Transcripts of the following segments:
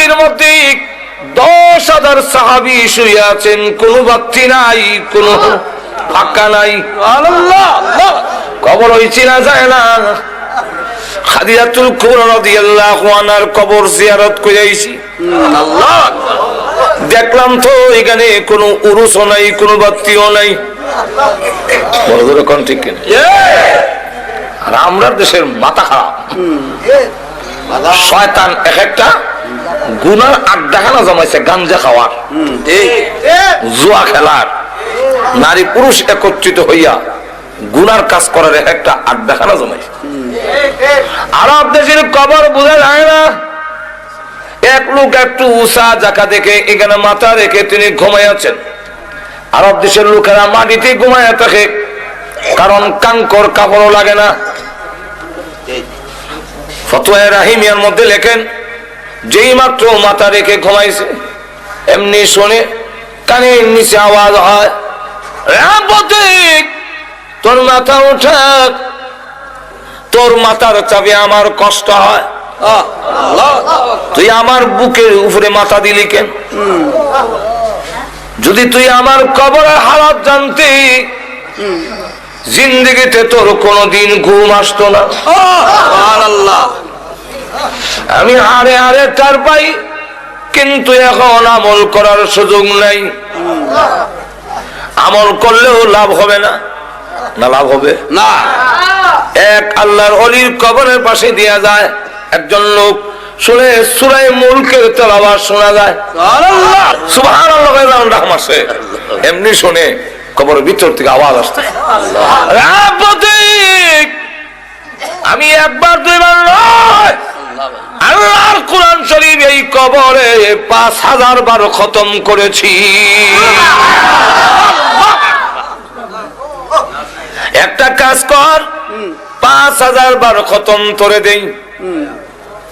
মাটির মধ্যে 10,000 সাহাবী শুয়ে আছেন, কোনো বাতি নাই, কোনো ফাঁকা নাই। কবর ওই চেনা যায় না। খাদিজাতুল কুবরা রাদিয়াল্লাহু আনহার কবর জিয়ারত করে আইছি। আল্লাহ, দেখলাম তো এখানে কোনো উরুসও নাই, কোনো বাতিও নাই। বড় ধরে কোন ঠিক কিনা? আর আমরা দেশের মাথা খারাপ। শয়তান এক একটা গুনার আড্ডাখানা জমাইছে, গাঞ্জা খাওয়ার, জুয়া খেলার, নারী পুরুষ একত্রিত হইয়া গুনার কাজ করার এক একটা আড্ডাখানা জমাইছে। আরব দেশের কবর বোঝা যায় না। এক লোক একটু উষা জায়গা দেখে এখানে মাথা রেখে তিনি ঘুমাইয়াছেন। আরব দেশের লোকেরা মাটিতে ঘুমাইয়া থাকে, কারণ কাঙ্কর কাপড়ও লাগে না। ফতোয়া রাহিমিয়ার মধ্যে লেখেন, যেই মাত্র মাথা রেখে ঘুমাইছে এমনি শুনে কানের নিচে আওয়াজ হয়, তোর মাথা উঠা, তোর মাথার চাপে আমার কষ্ট হয়, তুই আমার বুকের উপরে মাথা দিলি কেন? যদি তুই আমার কবরের হালাত জানতি, জিন্দেগিতে তোর কোনদিন ঘুম আসতো না। আমি হারে হারে তার পাই, কিন্তু এখন আমল করার সুযোগ নাই। আমল করলেও লাভ হবে না। না লাভ হবে না। এক আল্লাহর ওলির কবরের পাশে দেয়া যায়, একজন লোক শুনে সূরা মুলকের তেলাওয়াত শোনা যায়, সুবহানাল্লাহ রাহমাসে এমনি শুনে কবরের ভিতর থেকে আওয়াজ আসছে, আমি একবার দুইবার নয়, আল্লাহর কোরআন শরীফ এই কবরে 5000 বার খতম করেছি। একটা কাজ কর, 5000 বার খতম করে দেই,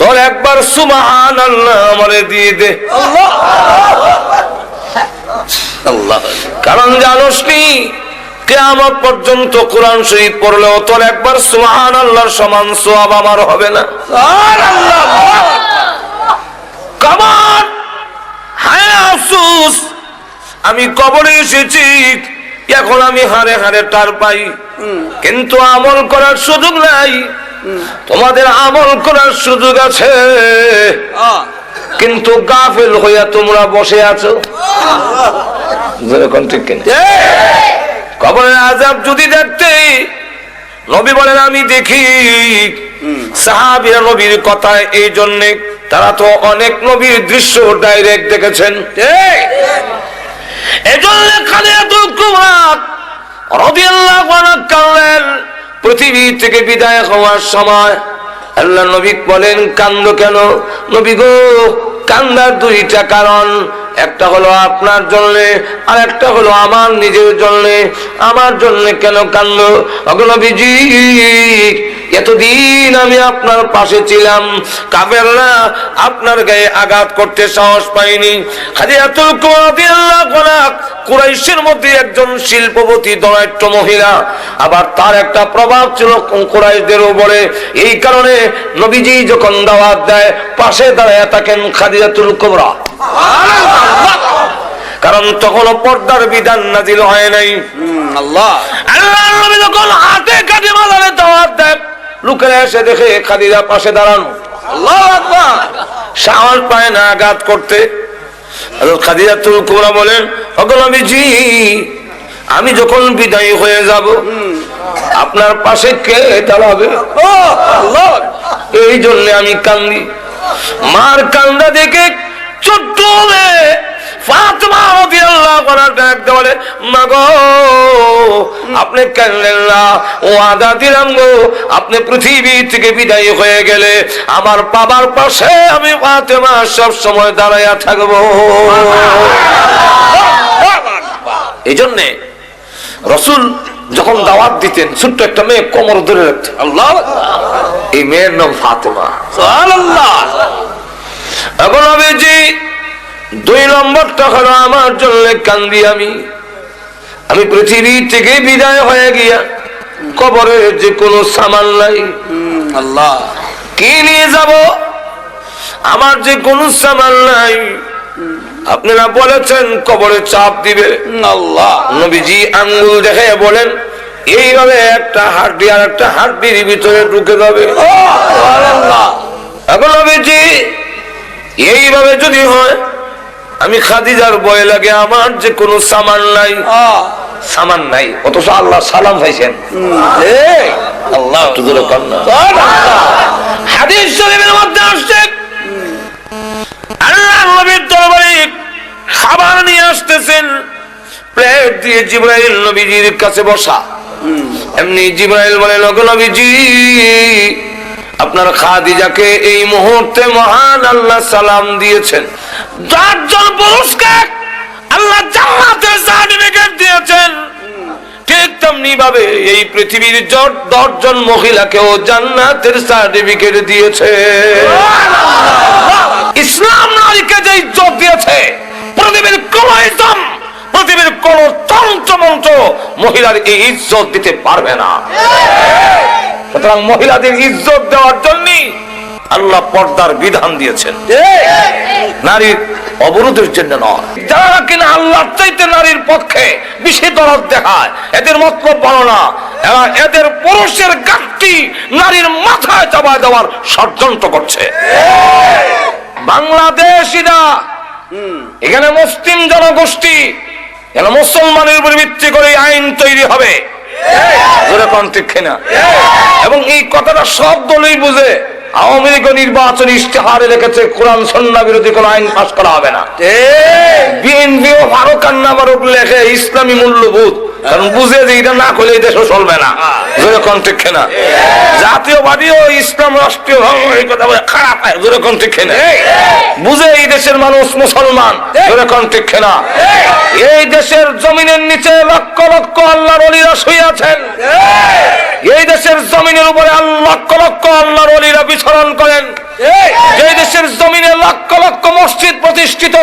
তোর একবার সুবহানাল্লাহ আমারে দিয়ে দে। কারণ জানোস নি, কিয়ামত পর্যন্ত কোরআন শরীফ পড়লেও তোর একবার সুবহানাল্লাহর সমান সওয়াব আমার হবে না। কবর, হায় আফসোস, আমি কবরে এসেছি, এখন আমি হারে হারে টার পাই, কিন্তু আমল করার সুযোগ নাই। তোমাদের আমল করার সুযোগ আছে, কিন্তু গাফেল হইয়া তোমরা বসে আছো। কবরের আযাব যদি দেখতে, নবী বলেন আমি দেখি। সাহাবীরা নবীর কথায় এই জন্য, তারা তো অনেক নবীর দৃশ্য ডাইরেক্ট দেখেছেন। এজন্য খাদিজাতুল কুবরা রাদিয়াল্লাহু আনহা কাঁদলেন। পৃথিবী থেকে বিদায় হওয়ার সময় আল্লাহ নবী বলেন, কান্দো কেন? নবী গো, কান্দার দুইটা কারণ, একটা হলো আপনার জন্য, আর একটা হলো আমার নিজের জন্য। আমার জন্য কেন কান্দো? ওগো নবীজি, এতদিন আমি আপনার পাশে ছিলাম, কাফেররা আপনার গায়ে আঘাত করতে সাহস পাইনি। খাদিজাতুল কুবরা রাদিয়াল্লাহু আনহা কুরাইশের মধ্যে একজন শিল্পপতি দরাঢ্য মহিলা, আবার তার একটা প্রভাব ছিল কুরাইশদের উপরে। এই কারণে নবীজি যখন দাওয়াত দেয়, পাশে দাঁড়ায় থাকেন খাদিজাতুল কুবরা, কারণ তখনও পর্দার বিধান নাযিল হয় নাই। আল্লাহর নবী যখন হাতে কালিমা ধরে দাওয়াত দেয়, লোকেরা এসে দেখে খাদিজা পাশে দাঁড়ানো, আল্লাহু আকবার, সাহস পায় না আঘাত করতে। খাদিজাতুল কুবরা বলেন, ওগো নবীজি, আমি যখন বিদায় হয়ে যাব, আপনার পাশে কে দাঁড়াবে? এই জন্য আমি কান্দি। মার কান্দা দেখে ছোট্ট মেয়ে ফাতেমা রাদিয়াল্লাহু আনহা ডাক দেওয়ালে, মা গো, আপনি কাঁদলেন না, ওয়াদা দিলাম গো, আপনি পৃথিবী থেকে বিদায় হয়ে গেলে আমার বাবার পাশে আমি ফাতেমা সব সময় দাঁড়াইয়া থাকবো। এই জন্যে রাসূল যখন দাওয়াত দিতেন, ছোট্ট একটা মেয়ে কোমর ধরে রাখতেন। আল্লাহ, এই মেয়ের নাম ফাতেমা। সুবহানাল্লাহ। এখন নবীজি 2 নম্বরটা হলো আমার জন্য কান্দি আমি পৃথিবী থেকে বিদায় হয়ে গিয়া কবরে যে কোনো সামান নাই, আল্লাহ কি নিয়ে যাব? আমার যে কোন সামান নাই, আপনারা বলেছেন কবরে চাপ দিবে। আল্লাহ নবীজি আঙ্গুল দেখে বলেন এইভাবে একটা হাড্ডি আর একটা হাড্ডির ভিতরে ঢুকে যাবে। এখন নবীজি এইভাবে যদি হয়, আমি খাদিজার ভয় লাগে, আমার যে কোনো সামান নাই, সামান নাই, অথচ আল্লাহ সালাম পাইছেন। আল্লাহ হাদিস শরীফের মধ্যে আসছে আল্লাহ নবীর দরবারে খাবার নিয়ে আসতেছেন, প্লেট দিয়ে জিবরাইল নবীজির কাছে বসা। এমনি জিবরাইল বলেন, ওগো নবীজি, আপনার খাদিজাকে এই মুহূর্তে মহান আল্লাহ সালাম দিয়েছেন। 10 জন পুরুষকে আল্লাহ জান্নাতের সার্টিফিকেট দিয়েছেন, ঠিক তেমনি ভাবে এই পৃথিবীর 10 জন মহিলাকেও জান্নাতের সার্টিফিকেট দিয়েছে। ইসলাম নারীকে যে ইজ্জত দিয়েছে, পৃথিবীর কোন ইসলাম, পৃথিবীর কোন তন্ত্র মন্ত্র মহিলার এই ইজ্জত দিতে পারবে না। সুতরাং মহিলাদের ইজ্জত দেওয়ার জন্য আল্লাহ পর্দার বিধান দিয়েছেন, নারীর অবরোধের জন্য নয়। যারা কিনা আল্লাহর চাইতে নারীর পক্ষে বেশি দরদ দেখায়, এদের মতলব ভালো না, এরা এদের পুরুষের গাঁটটি নারীর মাথায় চাপায় দেওয়ার ষড়যন্ত্র করছে। বাংলাদেশিরা এখানে মুসলিম জনগোষ্ঠী, এখানে মুসলমানের উপর ভিত্তি করে আইন তৈরি হবে, এবং এই কথাটা সব দলই বুঝে। আওয়ামী লীগ নির্বাচন ইশতেহারে লিখেছে কোরআন সুন্নাহ বিরোধী কোন আইন পাস করা হবে না। বিএনপিও ফারুক আন্না ফারুক লেখে ইসলামী মূল্যবোধ, কারণ বুঝে যে এটা না করলে এই দেশও চলবে না। যেরকম ঠিক না, জাতীয়বাদীও ইসলাম রাষ্ট্রীয় খারাপ, যেরকম ঠিক না, বুঝে এই দেশের মানুষ মুসলমান, যেরকম ঠিক না। এই দেশের জমিনের নিচে লক্ষ লক্ষ আল্লাহর ওলিরা শুয়ে আছেন, এই দেশের জমিনের উপরে লক্ষ লক্ষ আল্লাহর ওলিরা বিচরণ করেন, যে দেশের জমিনে লক্ষ লক্ষ মসজিদ প্রতিষ্ঠিত,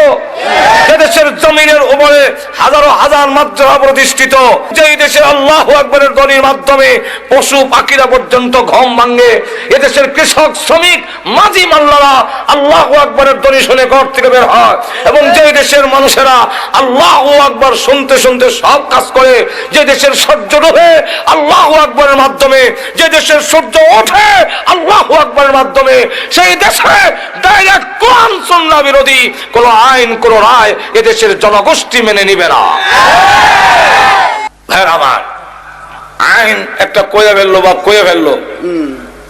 যে দেশের জমিনের উপরে হাজারো হাজার মাদ্রাসা প্রতিষ্ঠিত, যে দেশের আল্লাহু আকবারের ধ্বনির মাধ্যমে পশু পাখিরা পর্যন্ত ঘুম ভাঙে, এদেশের কৃষক শ্রমিক মাঝি মাল্লারা আল্লাহু আকবারের ধ্বনি শুনে ঘর থেকে বের হয়, এবং যে দেশের মানুষেরা আল্লাহু আকবার শুনতে শুনতে সব কাজ করে, যে দেশের সূর্য ডোবে আল্লাহু আকবারের মাধ্যমে, যে দেশের সূর্য ওঠে আল্লাহু আকবারের মাধ্যমে, সেই দেশে ডাইরেক্ট কোরআন সুন্নাহ বিরোধী কোন আইন কোন রায় এদেশের জনগোষ্ঠী মেনে নিবে না। আমার আইন একটা কয়ে ফেললো বা কয়ে ফেললো,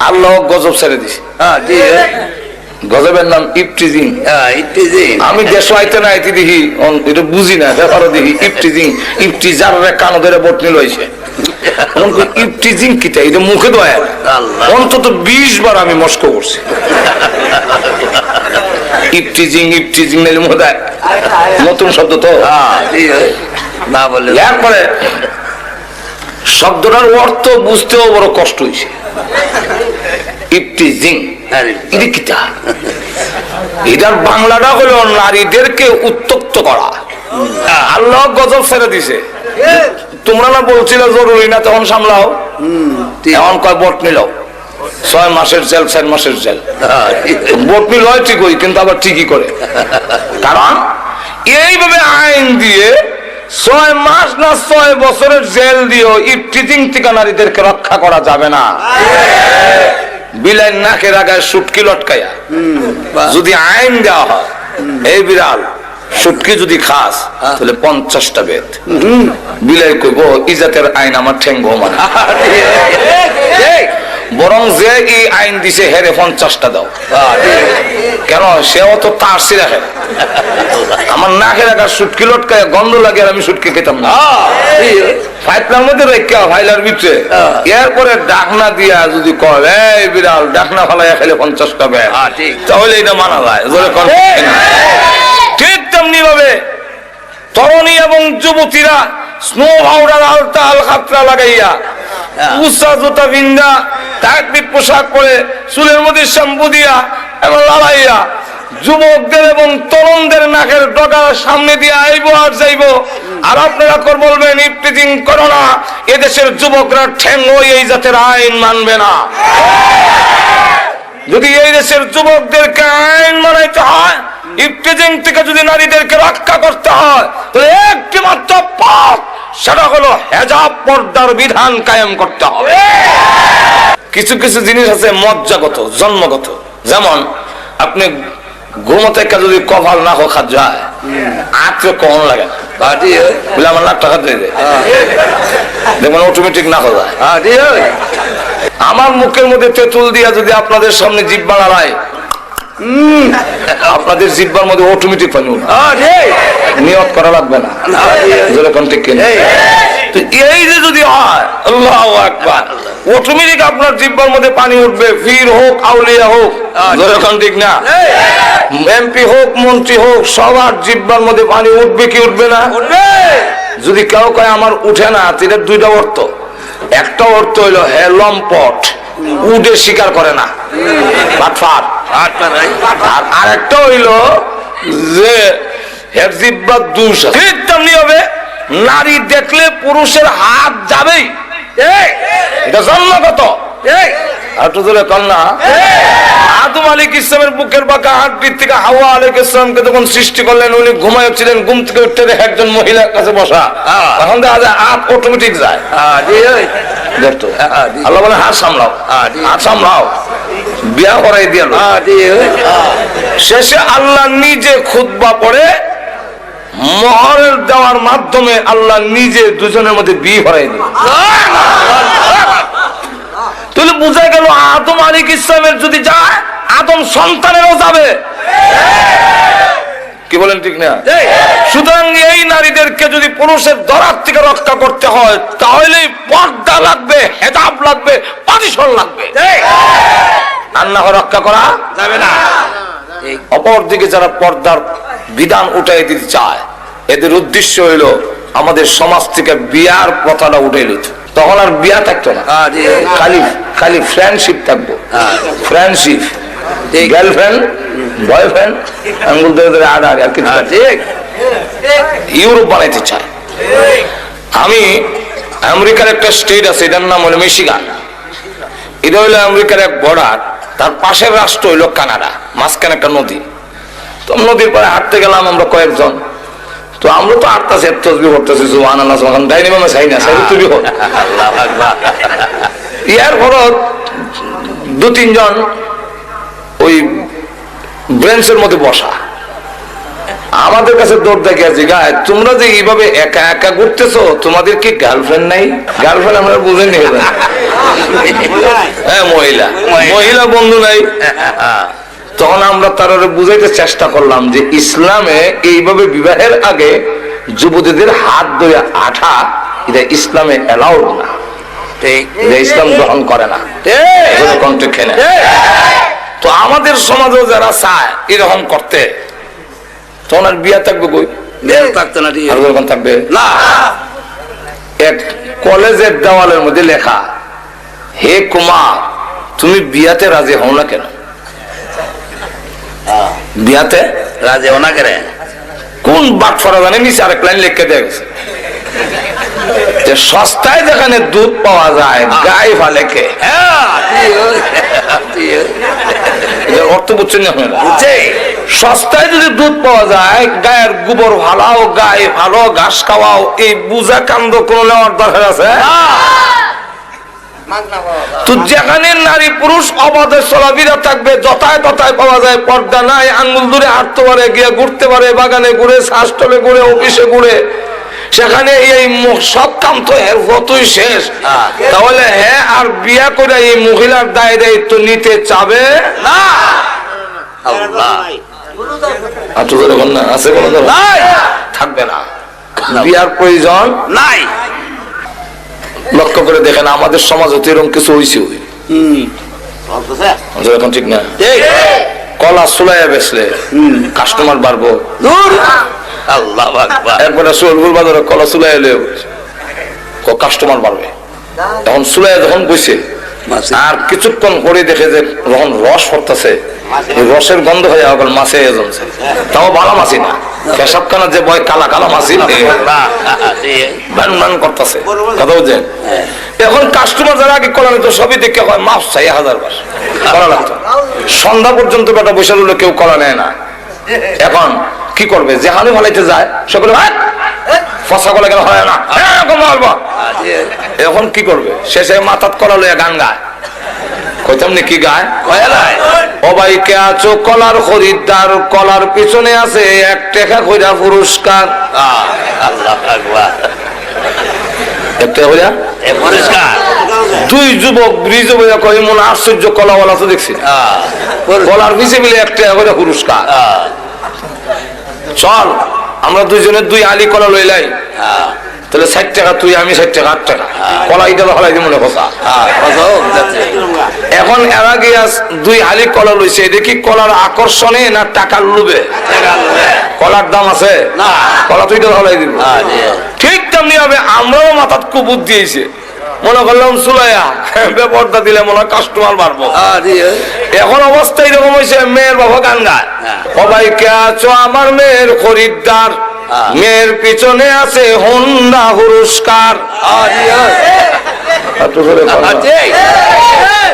আল্লাহ গজব ছেড়ে দিছে। গজবের নাম ইফটিজিং। আমি দেশ আইতে না আইতে দেখি, এটা বুঝি না, ব্যাপারও দেখি ইফটিজিং, ইফটিজার কানো ধরে বটনি লইছে। ইফটিজিং কিটা, এটা মুখে দয়া অন্তত 20 বার আমি মস্ক করছি। ইফটিজিং ইফটিজিং নতুন শব্দ তো না বললে এরপরে শব্দটার অর্থ বুঝতেও বড় কষ্ট হয়েছে। ইফটিজিং এটা কিটা, এটার বাংলাটা হলো নারীদেরকে উত্তক্ত করা। আল্লাহ গজব ছেড়ে দিছে, তোমরা না বলছিলে জরুরি না, তখন সামলাও, এমন কয় বটনি লও, 6 মাসের জেল 4 মাসের জেল। বটনি লয় ঠিকই, কিন্তু আবার ঠিকই করে, কারণ এইভাবে আইন দিয়ে 6 মাস না 6 বছরের জেল দিয়েও ইফটিজিং থেকে নারীদেরকে রক্ষা করা যাবে না। বিলাই নাকের আগায় সুটকি লটকাইয়া যদি আইন দেওয়া হয়, এই বিড়াল সুটকি যদি খাস তাহলে 50টা বেদ, বিলাই কইব ইজাতের আইন আমার ঠেঙ্গো মানে, বরং যে এই আইন দিছে হেরে 50টা দাও। কেন, সেও তো তার রাখে, আমার নাকের আগার সুটকি লটকায় গন্ধ লাগে আর আমি সুটকি খেতাম না, ফাইলার মধ্যে রেখা ফাইলার ভিতরে, এরপরে ডাকনা দিয়া যদি কয় এই বিড়াল ডাকনা ফালাইয়া খেলে 50টা বেদ, তাহলে এটা মানা যায়। ঠিক তেমনি ভাবে তরুণী এবং যুবতীরা স্নো পাউডার আলতা আল খাতরা লাগাইয়া, উষা জুতা বিন্দা, তাকবির পোশাক পরে, চুলের মধ্যে শ্যাম্পু দিয়া এবং লাগাইয়া যুবকদের এবং তরুণদের নাকের ডগা সামনে দিয়ে আইবো আর যাইবো, আর আপনারা বলবেন ইফটিজিং করো না, এদেশের যুবকরা ঠ্যাং এই জাতের আইন মানবে না। যদি এই দেশের যুবকদেরকে আইন মানাইতে হয়, ইফতেজিং থেকে যদি নারীদেরকে রক্ষা করতে হয়, তাহলে একটি মাত্র পথ, সেটা হলো হেজাব পর্দার বিধান কায়েম করতে হবে। কিছু কিছু জিনিস আছে মজ্জাগত, জন্মগত। যেমন আপনি ঘুমোতে যদি কপাল না হোক যায় আত্রে কখন লাগে বলে আমার লাখ টাকা দিয়ে দেয়, দেখবেন অটোমেটিক না হয়ে যায়। আমার মুখের মধ্যে তেঁতুল দিয়া যদি আপনাদের সামনে জিহ্বা নাড়ায়, আপনাদের জিহ্বার মধ্যে অটোমেটিক পানি নিয়ত করা লাগবে না, যেরকম ঠিক কিনা। এই যে যদি হয় আল্লাহু আকবার, অটোমেটিক আপনার জিহ্বার মধ্যে পানি উঠবে, পীর হোক আউলিয়া হোক, যেরকম ঠিক না, এমপি হোক মন্ত্রী হোক, সবার জিহ্বার মধ্যে পানি উঠবে কি উঠবে না? যদি কেউ কয় আমার উঠে না, এটার দুইটা অর্থ। একটা অর্থ হইলো হে লম্পট, উঠে স্বীকার করে না, আর একটা হইলো যে এর জিহ্বার দোষ আছে। ঠিক তেমনি হবে নারী দেখলে পুরুষের হাত যাবেই, এটা জন্মগত। আদম আলাইহিস ইসলামের বুকের বাঁকা হাড়টির থেকে হাওয়া আলাইহিস ইসলামকে যখন সৃষ্টি করলেন, উনি ঘুমাচ্ছিলেন, ঘুম থেকে উঠতে দেখে একজন মহিলার কাছে বসা, তখন দেখা যায় হাত অটোমেটিক যায়। দেখতো আল্লাহ বলে হাত সামলাও, হাত সামলাও, বিয়া করাই দিয়ে। শেষে আল্লাহ নিজে খুতবা পড়ে মোহরের দেওয়ার মাধ্যমে আল্লাহ নিজে দুজনের মধ্যে বিয়ে করাই দিল। তাহলে বোঝা গেল আদম আলাইহিস ইসলামের যদি যায়, আদম সন্তানেরও যাবে। কি বলেন ঠিক না? সুতরাং এই নারীদেরকে যদি পুরুষের দরার থেকে রক্ষা করতে হয়, তাহলে পর্দা লাগবে, হেজাব লাগবে, পারিশন লাগবে, আর না রক্ষা করা যাবে না। অপরদিকে যারা পর্দার বিধান উঠাই দিতে চায়, এদের উদ্দেশ্য হইল আমাদের সমাজ থেকে বিয়ার প্রথাটা উঠে নিত। তখন আর বিয়া থাকতো না, খালি খালি ফ্রেন্ডশিপ থাকবো। ফ্রেন্ডশিপ, গার্লফ্রেন্ড বয়ফ্রেন্ড, আঙ্গুল ধরে ধরে আড় আর কিছু। ইউরোপ বানাইতে চায়। আমি আমেরিকার একটা স্টেট আছে, এটার নাম হলো মিশিগান। এটা হইলো আমেরিকার এক বর্ডার, তার পাশের রাষ্ট্র হইলো কানাডা, মাঝখানে একটা নদী। তো নদীর পরে হাঁটতে গেলাম আমরা কয়েকজন। তো আমরা তো আটটাছে তসবিহ করতেছি, সুবহানাল্লাহ, সুবহানাল্লাহ, ডাইনি মামা চাই না, সাইড তুলি হোক। ইয়ার পর দু তিনজন ওই ব্রেঞ্চের মধ্যে বসা, আমাদের কাছে দৌড় দেখে আছে, গায়ে তোমরা যে এইভাবে একা একা ঘুরতেছো, তোমাদের কি গার্লফ্রেন্ড নাই? গার্লফ্রেন্ড আমরা বুঝে নিয়ে যাই। হ্যাঁ, মহিলা মহিলা বন্ধু নাই। তখন আমরা তারা বুঝাইতে চেষ্টা করলাম যে ইসলামে এইভাবে বিবাহের আগে যুবতীদের হাত ধরে আঠা, এটা ইসলামে এলাউড না, এটা ইসলাম গ্রহণ করে না। তো আমাদের সমাজেও যারা চায় এরকম করতে, তখন আর বিয়া থাকবে কই? থাকতে না, থাকবে না। এক কলেজের দেওয়ালের মধ্যে লেখা, হে কুমার, তুমি বিয়াতে রাজি হও না কেন? বিয়াতে রাজি হও না কেন? কোন বাট ফরা জানে নিচে আরেক লাইন লিখে দেয়া গেছে, সস্তায় যেখানে দুধ পাওয়া যায় গায়ে ফালে কে। অর্থ বুঝছেন না? সস্তায় যদি দুধ পাওয়া যায়, গায়ের গোবর ভালাও, গায়ে ভালো ঘাস খাওয়াও, এই বুঝা কান্দ কোন নেওয়ার দরকার আছে? তো যেখানে নারী পুরুষ অবাধে চলাফেরা থাকবে, যথায় তথায় পাওয়া যায়, পর্দা নাই, আঙ্গুল দূরে হাঁটতে পারে, গিয়ে ঘুরতে পারে, বাগানে ঘুরে, শ্বাসটলে ঘুরে, অফিসে ঘুরে, সেখানে এই সব কাম তো এর হতই শেষ। তাহলে হ্যাঁ, আর বিয়া করে এই মহিলার দায় দায়িত্ব নিতে চাবে না। থাকবে না, বিয়ার প্রয়োজন নাই। লক্ষ্য করে দেখেন আমাদের সমাজ হতে এরকম কিছু হয়েছে এখন, ঠিক না? কলা সুলাইয়া বেচলে কাস্টমার বাড়বো, এরপরে সোলপুর বাজারে কলা সুলাই এলে কাস্টমার বাড়বে। তখন সুলাই যখন বসে আর কিছুক্ষণ পরে দেখে যে যখন রস পড়তেছে, রসের গন্ধ হয়ে গেল মাছে জমছে, তাও ভালো মাছি না, পেশাব খানা যে বয় কালা কালা মাছি করতেছে, কথা বুঝছেন? এখন কাস্টমার যারা আগে কলা নিত সবই দেখে হয় মাছ চাই 1000 বার কলা লাগতো, সন্ধ্যা পর্যন্ত বেটা বৈশাখ হলে কেউ কলা নেয় না। এখন কি করবে, যে হানি ভালাইতে যায় সকলে ফসা কলা কেন হয় না, এখন কি করবে, শেষে মাথাত কলা লইয়া গান গায়, কইতাম নি কি গায়, ও ভাই কে আছো কলার খরিদ্দার, কলার পিছনে আছে 1 টাকা কইরা পুরস্কার। দুই যুবক ব্রিজ কই মনে আশ্চর্য কলাওয়ালা তো দেখছি, কলার পিছে মিলে 1 টাকা করে পুরস্কার। চল আমরা দুইজনে 2 আলি কলা লইলাই, তাহলে 60 টাকা তুই আমি 60 টাকা 8 টাকা কলা এটা হলাই মনে কথা। এখন এরা গিয়ে 2 আলি কলা লইছে, দেখি কলার আকর্ষণে না টাকার লোভে, কলার দাম আছে না, কলা তুই হলাই দিব। ঠিক তেমনি হবে আমরাও মাথাত কুবুদ দিয়েছে, মনে করলাম চুলাইয়া ব্যাপারটা দিলে মনে হয় কাস্টমার বাড়বো। এখন অবস্থা এরকম হয়েছে, মেয়ের বাবা গান গায়, সবাই কে আছো আমার মেয়ের খরিদ্দার, মেয়ের পিছনে আছে হোন্ডা পুরস্কার।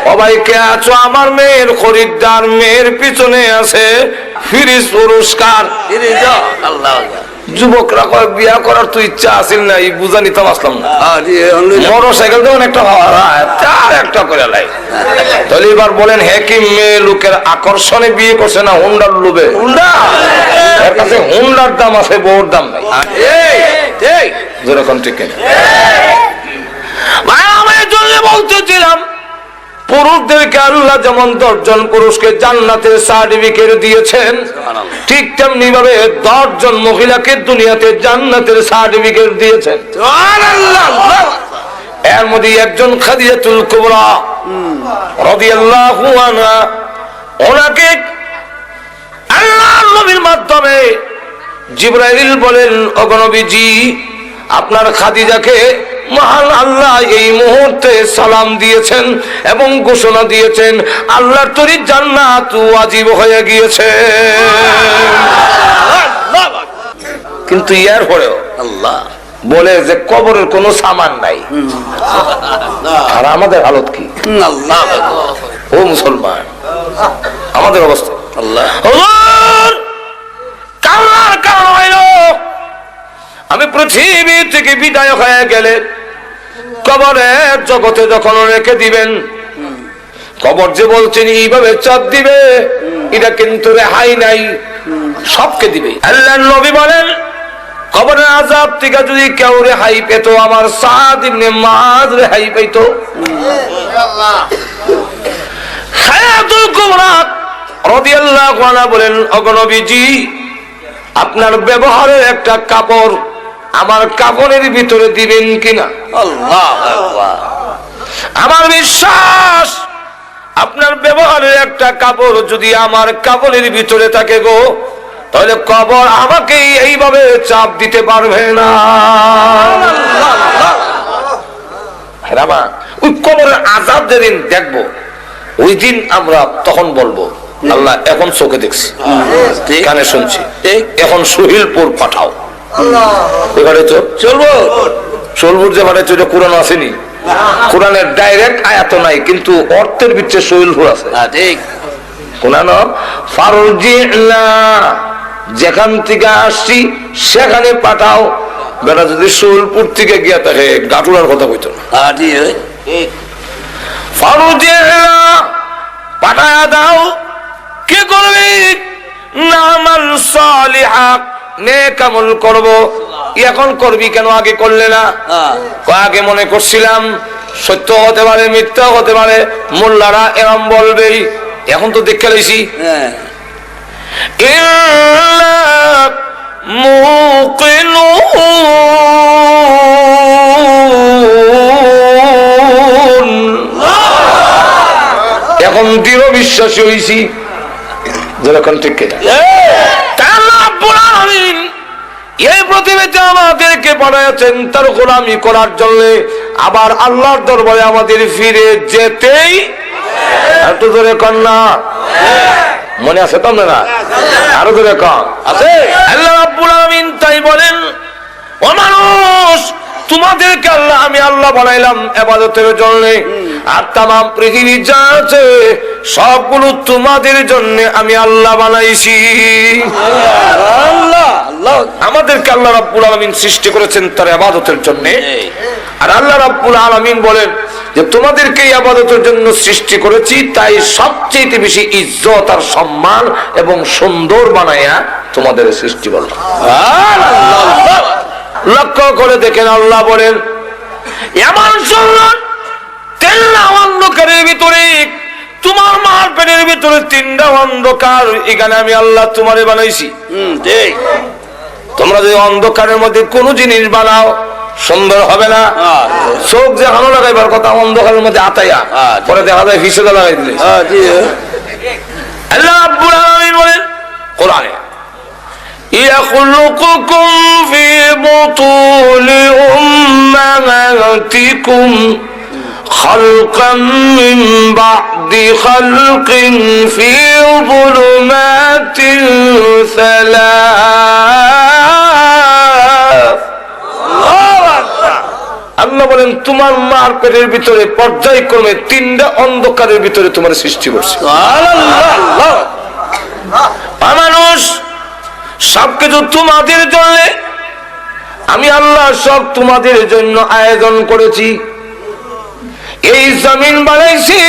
সবাই কে আছো আমার মেয়ের খরিদ্দার, মেয়ের পিছনে আছে ফ্রিজ পুরস্কার। যুবকরা কয় বিয়া করার তো ইচ্ছা আসিল না, এই বুঝা নিতাম আসলাম না, মোটর সাইকেল দেবেন একটা আর একটা করে লাই। তাহলে এবার বলেন হে কি মেয়ে লোকের আকর্ষণে বিয়ে করছে না হুন্ডার লোভে? এর কাছে হুন্ডার দাম আছে, বউর দাম নাই। যেরকম ঠিক বলতেছিলাম, পুরুষদেরকে আল্লাহ যেমন 10 জন পুরুষকে জান্নাতের সার্টিফিকেট দিয়েছেন, ঠিক তেমনি ভাবে 10 জন মহিলাকে দুনিয়াতে জান্নাতের সার্টিফিকেট দিয়েছেন। এর মধ্যে একজন খাদিজাতুল কুবরা রাদিয়াল্লাহু আনহা, ওনাকে আল্লাহর নবীর মাধ্যমে জিবরাইল বলেন, ওগো নবীজি আপনার খাদিজাকে মহান আল্লাহ এই মুহূর্তে সালাম দিয়েছেন এবং ঘোষণা দিয়েছেন আল্লাহর তৈরি জান্নাত ওয়াজিব হয়ে গিয়েছে। কিন্তু এর পরেও আল্লাহ বলে যে কবরের কোনো সামান নাই। আর আমাদের হালত কি? ও মুসলমান, আমাদের অবস্থা আল্লাহ কান্নার কারণ হইল আমি পৃথিবী থেকে বিদায় হয়ে গেলে কবরের জগতে যখন রেখে দিবেন, কবর যে বলছেন এইভাবে চাপ দিবে, এটা কিন্তু রেহাই নাই, সবকে দিবে। আল্লাহর নবী বলেন কবরের আযাব থেকে যদি কেউ রেহাই পেত, আমার সাদ ইবনে মুআয রেহাই পেত। খাদিজাতুল কুবরা রাদিয়াল্লাহু আনহা বলেন, ওগো নবীজি আপনার ব্যবহারের একটা কাপড় আমার কাপড়ের ভিতরে দিবেন কিনা? আল্লাহু আকবার। আমার বিশ্বাস আপনার ব্যবহারের একটা কাপড় যদি আমার কাপড়ের ভিতরে থাকে গো, তাহলে কবর আমাকে এইভাবে চাপ দিতে পারবে না। ওই কবরের আযাব যেদিন দেখবো, ওই দিন আমরা তখন বলবো আল্লাহ এখন চোখে দেখছি, কানে শুনছি, এখন সহিলপুর পাঠাও। চলবো চলবুর যে পাঠাচ্ছ এটা কোরআন আসেনি, কোরআনের ডাইরেক্ট আয়াত নাই, কিন্তু অর্থের ভিতরে সহিলপুর আছে। কোরআন ফারজিনা যেখান থেকে আসছি সেখানে পাঠাও। বেটা যদি সহিলপুর থেকে গিয়া থাকে গাটুরার কথা কইতো না, ফারজিনা পাঠায়া দাও। কি করবি? নামাল সালিহা, নেক আমল করব। এখন করবি কেন, আগে করলে না? আগে মনে করছিলাম সত্য হতে পারে মিথ্যা হতে পারে, মোল্লারা এরম বলবেই, এখন তো দেখে লইছি এখন দৃঢ় বিশ্বাসী হইছি, যেরকম ঠিক কিনা। এই পৃথিবীতে আমাদেরকে বানাইছেন তার গোলামি করার জন্য, আবার আল্লাহর দরবারে আমাদের ফিরে যেতেই। এত জোরে কন্যা মনে আছে তো না? আরো ধরে কম আছে। আল্লাহ রাব্বুল আলামিন তাই বলেন, ও মানুষ, তোমাদেরকে আমি আল্লাহ বানাইলাম ইবাদতের জন্য, আর তামাম পৃথিবী যা আছে সবগুলো তোমাদের জন্য আমি আল্লাহ বানাইছি। আমাদেরকে আল্লাহ রাব্বুল আলামিন সৃষ্টি করেছেন তার ইবাদতের জন্য। আর আল্লাহ রাব্বুল আলামিন বলেন যে তোমাদেরকে ইবাদতের জন্য সৃষ্টি করেছি, তাই সবচেয়ে বেশি ইজ্জত আর সম্মান এবং সুন্দর বানায়া তোমাদের সৃষ্টি করলাম। লক্ষ্য করে দেখেন, আল্লাহ বলেন এমন সুন্দর তেলনা অন্ধকারের ভিতরে, তোমার মার পেটের ভিতরে 3টা অন্ধকার, এখানে আমি আল্লাহ তোমারে বানাইছি। তোমরা যদি অন্ধকারের মধ্যে কোন জিনিস বানাও সুন্দর হবে না। চোখ যে ভালো লাগাইবার কথা অন্ধকারের মধ্যে আতাইয়া পরে দেখা যায় হিসেবে লাগাই দিলে। আল্লাহ রাব্বুল আলামিন বলেন কোরআনে, يخلقكم في بطون أمهاتكم خلقا من بعد خلق في ظلمات 3। আল্লাহ বলেন তোমার মার পেটের ভিতরে পর্যায়ক্রমে 3টা অন্ধকারের ভিতরে তোমার সৃষ্টি করছে। মানুষ সবকিছু তোমাদের জন্য, আমি আল্লাহ সব তোমাদের জন্য আয়োজন করেছি। এই জমিন বানাইছি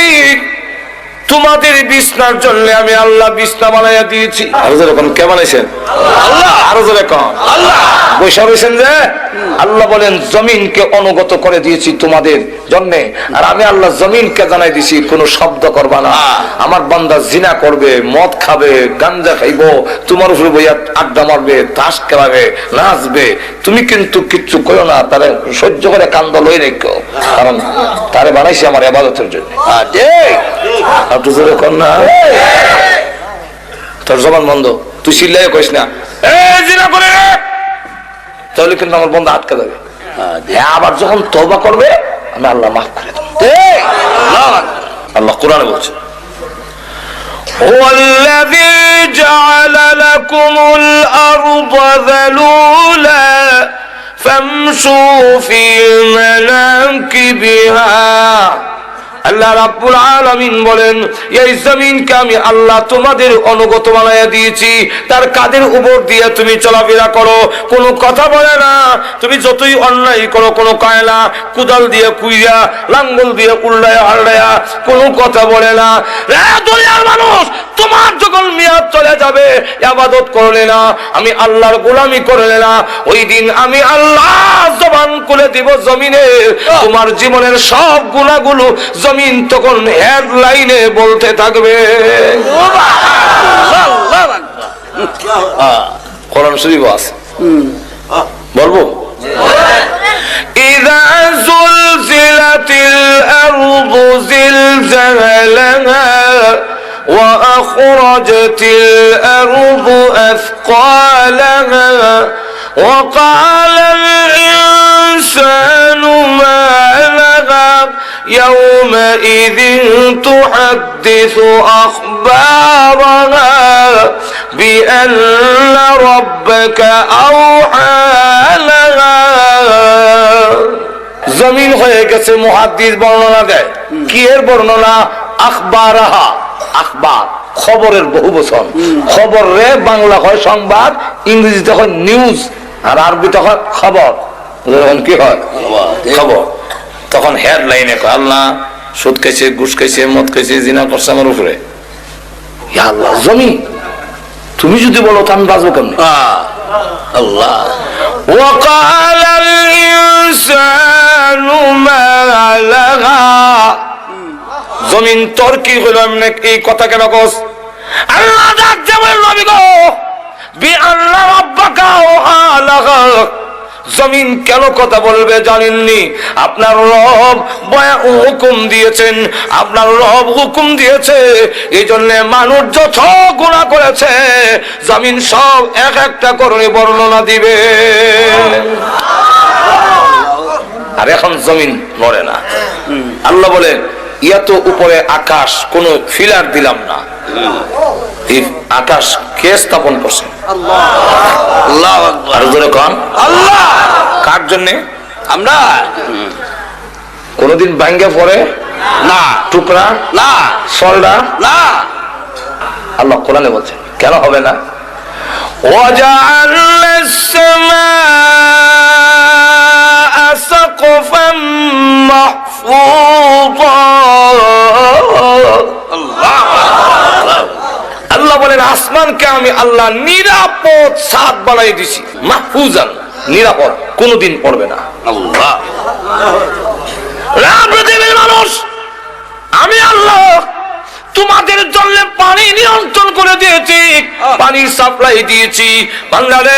তোমাদের বিছনার জন্য, আমি আল্লাহ বিছনা বানাইয়া দিয়েছি। আরো যেরকম কে বানাইছেন? আল্লাহ। আরো যেরকম আল্লাহ। বৈশা রয়েছেন যে আল্লাহ বলেন জমিনকে অনুগত করে দিয়েছি তোমাদের জন্য। আর আমি আল্লাহ জমিনকে জানাই দিছি কোনো শব্দ করবা না। আমার বান্দা জিনা করবে, মদ খাবে, গাঞ্জা খাইবো, তোমার উপরে বইয়া আড্ডা মারবে, তাস খেলাবে, নাচবে, তুমি কিন্তু কিচ্ছু করো না, তারে সহ্য করে কান্দা লই রেখো, কারণ তারে বানাইছি আমার ইবাদতের জন্য। তোর জবান বন্ধ, তুই চিল্লাই কইস না জিনা করে, তাহলে কিন্তু আমার বন্ধু আটকে যাবে। আবার যখন তওবা করবে আমি আল্লাহ মাফ করে দেব। আল্লাহ কোরআনে বলছে, ওয়াল্লাযী জাআলা লাকুমুল আরদা যালুলা ফামশু ফি মানাকিবিহা। আল্লাহ রাব্বুল আলামিন বলেন এই জমিনকে আমি আল্লাহ তোমাদের অনুগত বানায়া দিয়েছি, তার কাদের উপর দিয়ে তুমি চলাফেরা করো, কোনো কথা বলে না। তুমি যতই অন্যায় করো কোনো কয় না, কুদাল দিয়ে কুইয়া, লাঙ্গল দিয়ে উল্লায়া হাল্লায়া, কোনো কথা বলে না। দুনিয়ার মানুষ, তোমার যখন মেয়াদ চলে যাবে, ইবাদত করলে না, আমি আল্লাহর গোলামি করলে না, ওই দিন আমি আল্লাহ জবান খুলে দিব জমিনে, তোমার জীবনের সব গুনাহগুলো জমিন তখন হেডলাইনে বলতে থাকবে। কোরআন শরীফ আছে, বলবো, ইযা যুলজিলাতিল আরদু জিলজালাহা ওয়া আখরাজাতিল আরদু আথকালাহা ওয়া ক্বালাল ইনসানু মা লাহা يومئذ تحدث أخبارها بأن ربك أوحى لها। জমিন হয়ে গেছে, মুহাদ্দিস বর্ণনা দেয় কি এর বর্ণনা? আখবারাহা, আখবার খবরের বহু বচন। খবর রে বাংলা হয় সংবাদ, ইংরেজিতে হয় নিউজ, আর আরবিতে হয় খবর। কি হয়? খবর। তখন হেডলাইনে আল্লাহ সুদ খাইছে, ঘুষ খাইছে, মদ খাইছে, জিনা করছে আমার উপরে। আল্লাহ জমিন তুমি যদি বলো তো আমি বাঁচবো কেমন? আল্লাহ ওয়াকালাল ইনসানু মা লাহা। জমিন তোর কি হলো? এই কথা কেন কস? আল্লাহ ডাক দেবেন নবী গো, বিআন্না রাব্বাকা ওয়া লাহা। জমিন কেন কথা বলবে জানেননি? আপনার রব হুকুম দিয়েছেন, আপনার রব হুকুম দিয়েছে, এই জন্য মানুষ যত গুনাহ করেছে জমিন সব এক একটা করে বর্ণনা দিবে। আর এখন জমিন মরে না। আল্লাহ বলে এত উপরে আকাশ, কোন ফিলার দিলাম না, এই আকাশ কে স্থাপন করছে? আল্লাহ আকবার। আর জোরে কোন আল্লাহ। কার জন্য? আমরা। কোনদিন ভাঙ্গে পড়ে না, টুকরা না, সলডা না। আল্লাহ কোরআনে বলছেন, কেন হবে না? ওয়াজআলনা আস-সামাআ সাকফাম মাহফুযা। আল্লাহ বলেন, আসমানকে আমি আল্লাহ নিরাপদ ছাদ বানাই দিছি, মাহফুজান, নিরাপদ, কোনদিন পড়বে না। আল্লাহ। পৃথিবীর মানুষ, আমি আল্লাহ তোমাদের জন্য পানি নিয়ন্ত্রণ করে দিয়েছি, পানির সাপ্লাই দিয়েছি। বাংলারে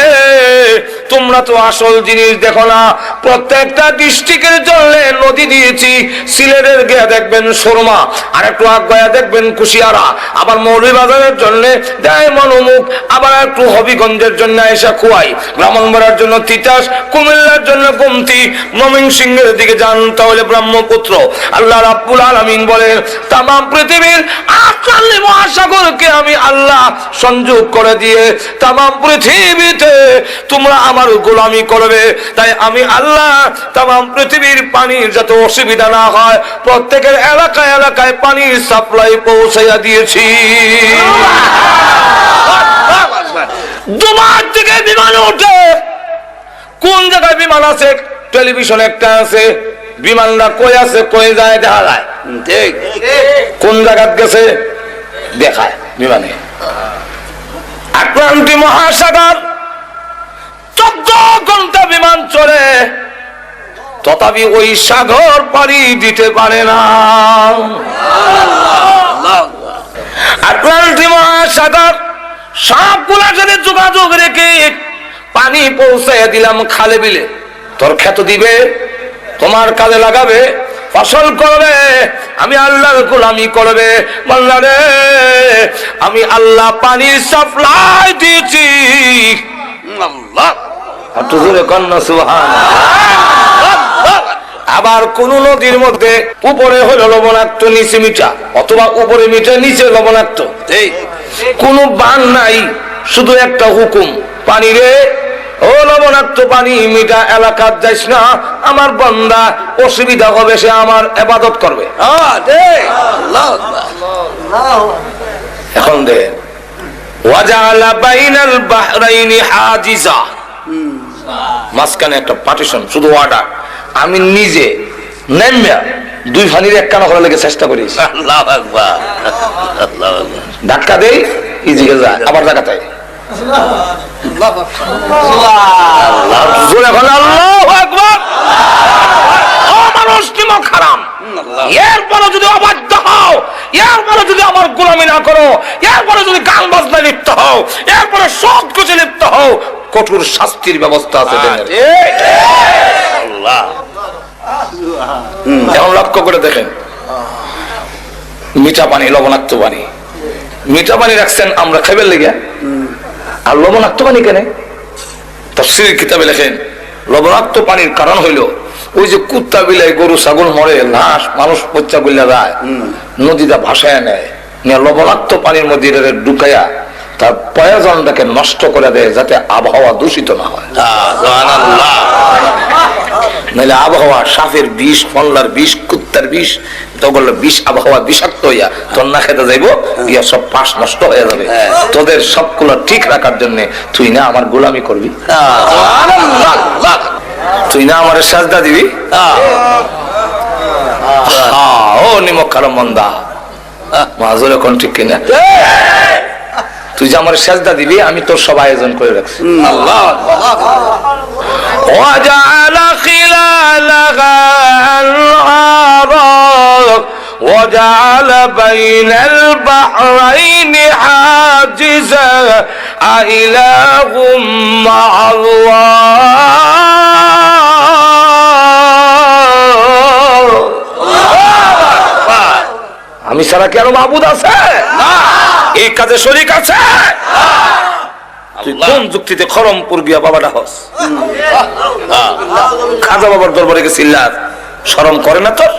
তোমরা তো আসল জিনিস দেখো না, প্রত্যেকটা ডিস্ট্রিক্টের জন্য নদী দিয়েছি। সিলেটের গিয়ে দেখবেন সুরমা, আর একটু আগায়া দেখবেন কুশিয়ারা, আবার মৌলভীবাজারের জন্য দেয় মনোমুখ, আবার একটু হবিগঞ্জের জন্য এসা খুয়াই, ব্রাহ্মণবাড়ার জন্য তিতাস, কুমিল্লার জন্য গোমতি, ময়মনসিংহের দিকে যান তাহলে ব্রহ্মপুত্র। আল্লাহ রাব্বুল আলামিন বলেন, তাম পৃথিবীর আটলান্টিক মহাসাগরকে আমি আল্লাহ সংযোগ করে দিয়ে তাম পৃথিবীতে তোমরা আমার গোলামি করবে। তাই আমি আল্লাহ তাম পৃথিবীর পানির যাতে অসুবিধা না হয়, প্রত্যেকের এলাকায় এলাকায় পানির সাপ্লাই পৌঁছাইয়া দিয়েছি। দুবার থেকে বিমান ওঠে, কোন জায়গায় বিমান আছে? টেলিভিশন একটা আছে, বিমানটা কই আছে, কই যায় দেখা যায়, কোন জায়গা গেছে দেখায় বিমানে। আটলান্টিক মহাসাগর 14 ঘন্টা বিমান চলে, তথাপি ওই সাগর পাড়ি দিতে পারে না। আটলান্টিক মহাসাগর সবগুলার সাথে যোগাযোগ রেখে পানি পৌঁছাইয়া দিলাম খালে বিলে। তোর ক্ষেত দিবে, তোমার কাজে লাগাবে, ফসল করবে, আমি আল্লাহর গোলামি করবে। বান্দারে আমি আল্লাহ পানির সাপ্লাই দিয়েছি। আল্লাহ, একটু জোরে কন্যা সুবহানাল্লাহ। আবার কোন নদীর মধ্যে উপরে হলো লবণাক্ত, নিচে মিঠা, অথবা উপরে মিঠা নিচে লবণাক্ত, কোন বান নাই, শুধু একটা হুকুম, পানি রে ও লবণাক্ত পানি, মিঠা এলাকার যাইস না, আমার বান্দা অসুবিধা হবে, সে আমার ইবাদত করবে। এখন দে ওয়াজালা বাইনাল বাহরাইনি হাজিজা, মাঝখানে একটা পার্টিশন, শুধু ওয়াটার। আমি নিজে নেমে দুই ফানির এক কানা করার লেগে চেষ্টা করি। আল্লাহু আকবার, আল্লাহু আকবার। ধাক্কা দেই, ইজিকে যায়, আবার ধাক্কা দেয়। এরপরে যদি অবাধ্য হও, এরপরে যদি আমার গোলামি না করো, এরপরে যদি গান বাজনায় লিপ্ত হও, এরপরে সৎ কাজে লিপ্ত হও, কঠোর শাস্তির ব্যবস্থা আছে। এখন লক্ষ্য করে দেখেন, মিঠা পানি, লবণাক্ত পানি। মিঠা পানি রাখছেন আমরা খাইবার লেগে, আর লবণাক্ত পানি কেন? তাফসীরের কিতাবে লেখেন, লবণাক্ত পানির কারণ হইল ওই যে কুত্তা বিলাই গরু ছাগল মরে, লাশ মানুষ পচা গুলা যায়, নদীটা ভাসায় নেয়, লবণাক্ত পানির মধ্যে ঢুকাইয়া তার প্রয়োজনটাকে নষ্ট করে দেয়, যাতে আবহাওয়া দূষিত না হয়। নাহলে আবহাওয়া সাপের বিষ, ফল্লার বিষ, কুত্তার বিষ, তখন বিষ আবহাওয়া বিষাক্ত হইয়া তোর না খেতে যাইব, গিয়া সব পাশ নষ্ট হয়ে যাবে। তোদের সবগুলো ঠিক রাখার জন্য তুই না আমার গোলামি করবি, তুই না আমার সাজদা দিবি। ও নিমক খারাপ মন্দা মাজুর এখন ঠিক কিনা, তুই যে আমার সাজদা দিবি, আমি তোর সব আয়োজন করে রাখছি। আল্লাহ ওয়াজআলা খিলালাহা আনহারা ওয়াজআলা বাইনাল বাহরাইনি হাজিজা আইলাহুম মা'আল্লাহ। আমি ছাড়া কি আরো মাবুদ আছে? না। এই কাজে শরীক আছে? তুই কোন যুক্তিতে খরমপুর গিয়া বাবাটা হস? খাজা বাবার দরবারে গেছিলাম, শরম করে না তোর?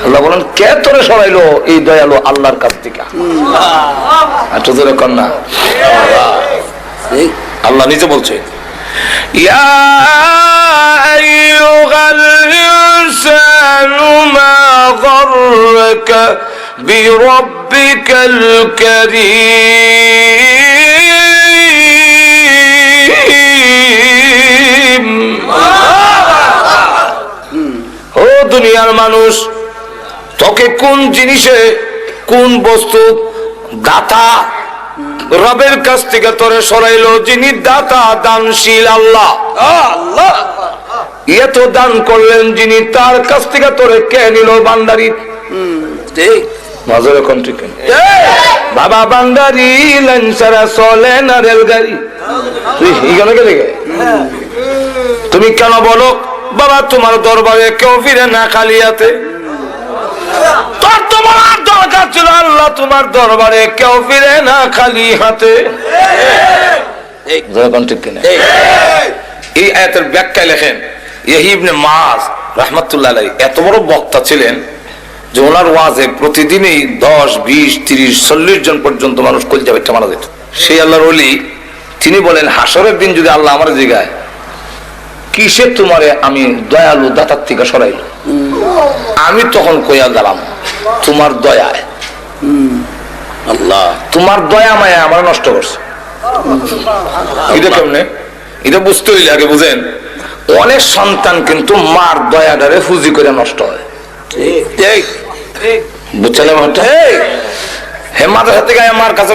আল্লাহ বলেন কে তোরে সরাইলো? এই দয়ালু আল্লাহর কাছ থেকে। একটু জোরে কন্যা আল্লাহ নিজে বলছে, ইয়া আইয়ুহাল ইনসানু মা গাররাকা বিরাব্বিকাল কারীম। ও দুনিয়ার মানুষ, তোকে কোন জিনিসে, কোন বস্তু দাতা রবের কাছ থেকে তোরে সরাইলো? যিনি দাতা, দানশীল আল্লাহ। আল্লাহ এত দান করলেন যিনি, তার কাছ থেকে তোরে কে নিল? বান্দারি। ঠিক নজরে কোন ঠিক বাবা, বান্দারি লাইন ছাড়া চলে না রেলগাড়ি। তুমি কেন বলো বাবা তোমার দরবারে কেউ ফিরে না খালি হাতে? তোর তো বলার দরকার ছিল আল্লাহ তোমার দরবারে কেউ ফিরে না খালি হাতে। এই আয়াতের ব্যাখ্যায় লেখেন ইয়াহইয়া ইবনে মাআজ রাহমাতুল্লাহ আলাইহি এত বড় বক্তা ছিলেন যে ওনার ওয়াজে প্রতিদিনই 10, 20, 30, 40 জন পর্যন্ত মানুষ কলিজা বেঁচে মারা যেত। সেই আল্লাহর ওলি তিনি বলেন, হাসরের দিন যদি আল্লাহ আমার জিগায় কিসে তোমারে আমি দয়ালু দাতার থেকে সরাইল, আমি তখন কইয়া গেলাম তোমার দয়ায়। আল্লাহ তোমার দয়া মায়া আমার নষ্ট করছে। এটা কেমনে? এটা বুঝতে হইলে আগে বুঝেন, অনেক সন্তান কিন্তু মার দয়াটারে ফুজি করে নষ্ট হয়। বুঝছেন? হে মাদ্রাসা থেকে মার কাছে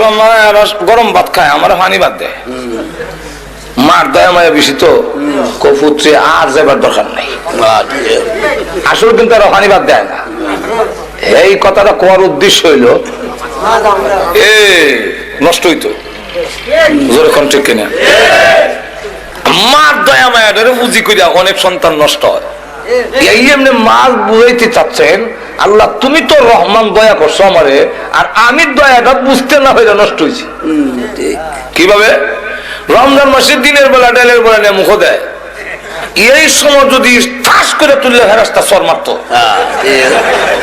গরম ভাত খায়, আমার পানি ভাত দেয়। মার দয়া মায়া বেশি তো কপুত্রে আর যাবার দরকার নাই। আসলে কিন্তু আর পানি ভাত দেয় না। এই কথাটা কোয়ার উদ্দেশ্য হইল নষ্ট হইতো। ঠিক কিনা? মার দয়া মায়াটারে পুঁজি করিয়া অনেক সন্তান নষ্ট হয়। এই এমনি মাছ বুঝাইতে চাচ্ছেন আল্লাহ তুমি তো রহমান দয়া করছো আমারে, আর আমি দয়াটা বুঝতে না হইলে নষ্ট হয়েছি। কিভাবে? রমজান মাসের দিনের বেলা ডালের বেলা নিয়ে মুখ দেয়, এই সময় যদি ঠাস করে তুললে ফেরেশতা সর মারতো,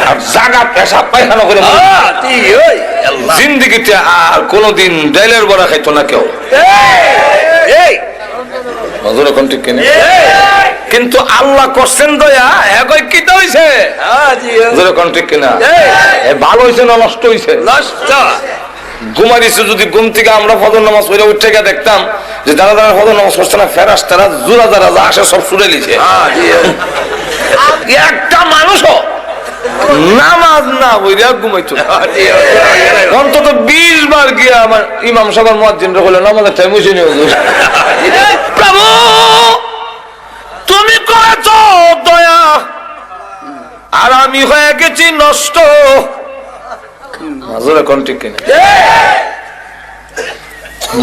আর জাগা পেশাব পায়খানা করে জিন্দিগিতে আর কোনদিন ডালের বড়া খাইতো না কেউ। কিন্তু আল্লাহ করছেন দয়া, কিটা হইছে ঠিক কিনা? ভালো হয়েছে না নষ্ট হয়েছে? ঘুমাইছে যদি ঘুম থেকে আমরা ফজর নামাজ পড়ে উঠে গিয়ে দেখতাম যে যারা যারা ফজর নামাজ পড়ছে না ফেরেশতারা জোড়া যারা যা আসে সব ছুড়ে লিছে। একটা মানুষও নামাজ না বইরা ঘুমাইতো। অন্তত 20 বার গিয়া আমার ইমাম সাহেব মুয়াজ্জিন রে বলে নামাজের টাইম হইছে নি হুজুর? প্রভু তুমি করেছো দয়া, আর আমি হয়ে গেছি নষ্ট।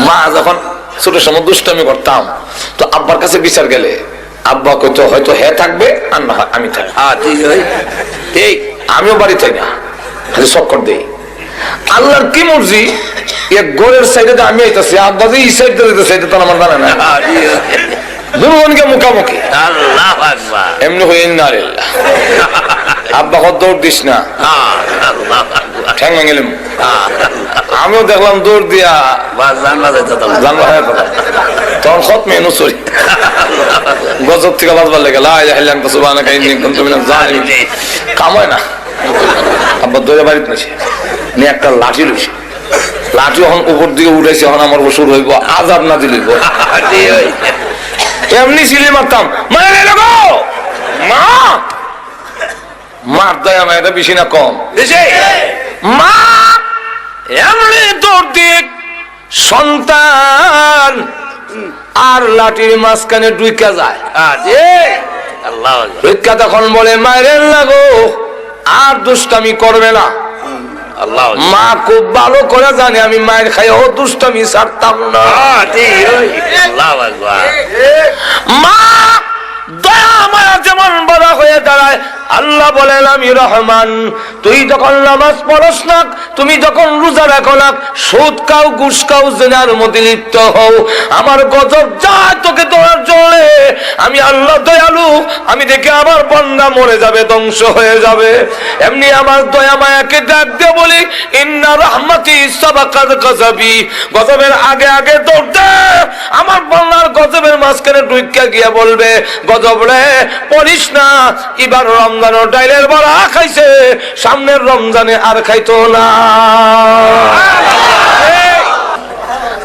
মা যখন ছোট সময় দুষ্টামি করতাম তো আব্বার কাছে বিচার গেলে আব্বা কইতো হয়তো হে থাকবে আর না আমি থাকবো। আমিও বাড়ি থাকি না, খালি চক্কর দেই। আল্লাহর কি মর্জি, এক গোড়ের সাইডে আমি আইতাছি, আব্বা যে এই সাইড দিতেছে এটা তো আমার জানা না। দুজনকে মুখামুখি এমনি হয়ে না আব্বা কত দৌড় দিস না, ঠ্যাং ভাঙিলাম। আমিও দেখলাম দৌড় দিয়া তখন খত মেনু চলি গজব থেকে বাজবার লেগে কামায় না। আব্বা দৌড়ে বাড়িতে নিছে নিয়ে একটা লাঠি লইছে, লাঠি এখন উপর দিকে উঠেছে, এখন আমার শুরু হইব আজাব না দিলিব। এমনি সিলি মারতাম, মানে মা মার দয়া মায়েরা বেশি না কম? মা এমনি দৌড় দিক সন্তান আর লাঠির মাঝখানে ডুইকা যায়। ডুইকা তখন বলে মায়ের লাগো আর দুষ্টামি করবে না। মা খুব ভালো করে জানে আমি মায়ের খাই ও দুষ্টামি ছাড়তাম না। মা দয়া মায়া যেমন বড় হয়ে দাঁড়ায় আল্লাহ বলেন আমি রহমান। তুই যখন নামাজ পড়স না, তুমি যখন রোজা রাখো না, সুদ খাও, ঘুষ খাও, জিনার মধ্যে লিপ্ত হও, আমার গজব যা তোকে তোমার চলে, আমি আল্লাহ দয়ালু, আমি দেখে আমার বান্দা মরে যাবে, ধ্বংস হয়ে যাবে। এমনি আমার দয়া মায়াকে ডাক দিয়ে বলি, ইন্না রাহমাতি সাবাকাত গযবি, গজবের আগে আগে দৌড়তে আমার বান্দার গজবের মাঝখানে ঢুইকা গিয়া বলবে, গজব রে পড়িস না, এবার রমজানের ডাইলের বড়া খাইছে, সামনের রমজানে আর খাইতো না।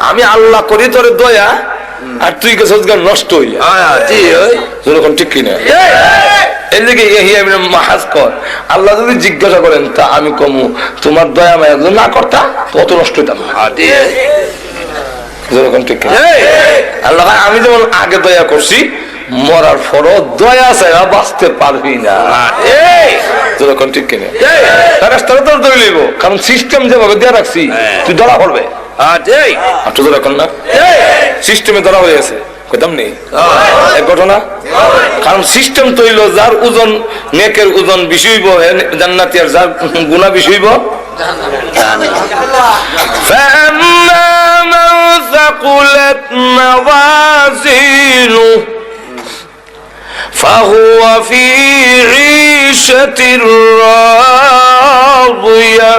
আমি আল্লাহ করি তোর দয়া, আর তুই গেছিস নষ্ট হইয়া। ঠিক কিনা? আল্লাহ যদি জিজ্ঞাসা করেন, তা আমি কমু তোমার দয়া মায়া না করতা তত নষ্ট হইতাম। আল্লাহ আমি যেমন আগে দয়া করছি, মরার পরও দয়া ছাড়া বাঁচতে পারবি না। যখন ঠিক কিনে তোর ধরে লইব, কারণ সিস্টেম যেভাবে দেয়া রাখছি তুই ধরা পড়বে। সিস্টেমে ধরা হয়ে আছে, কইতাম নেই এক ঘটনা। কারণ সিস্টেম তৈল, যার ওজন নেকের ওজন বেশি হইব জান্নাতি, আর যার গুনাহ বেশি হইব ثقلت موازينه فهو في عيشة راضية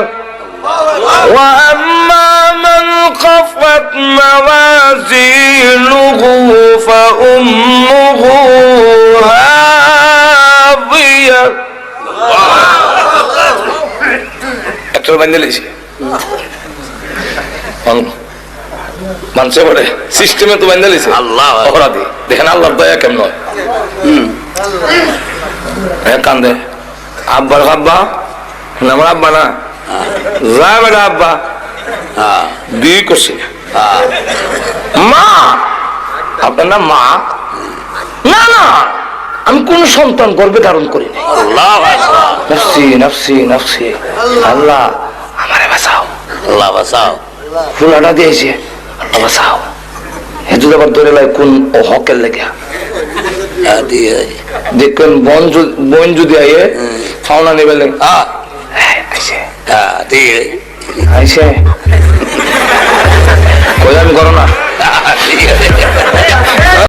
وأما من خفت موازينه فأمه هاوية একটা বান্ধে লেছি মানুষে বলে সিস্টেমে তো বান্ধে লেছে আল্লাহ অপরাধী। দেখেন আল্লাহর দয়া কেমন হয়। কান্দে আব্বার আব্বা, আমার আব্বা না, যা বেটা আব্বা বিয়ে করছে। মা, আপনার নাম মা? না না, আমি কোন সন্তান গর্ভে ধারণ করি না। নাফসি নাফসি নাফসি, আল্লাহ আমারে বাঁচাও, আল্লাহ বাঁচাও। ফুলাটা দিয়েছে, আল্লাহ বাঁচাও। হেতু আবার ধরে লাই কোন ও হকের লেগে দেখবেন বোন যদি আইয়ে ফাওনা নেবে আইসে কই আমি করো না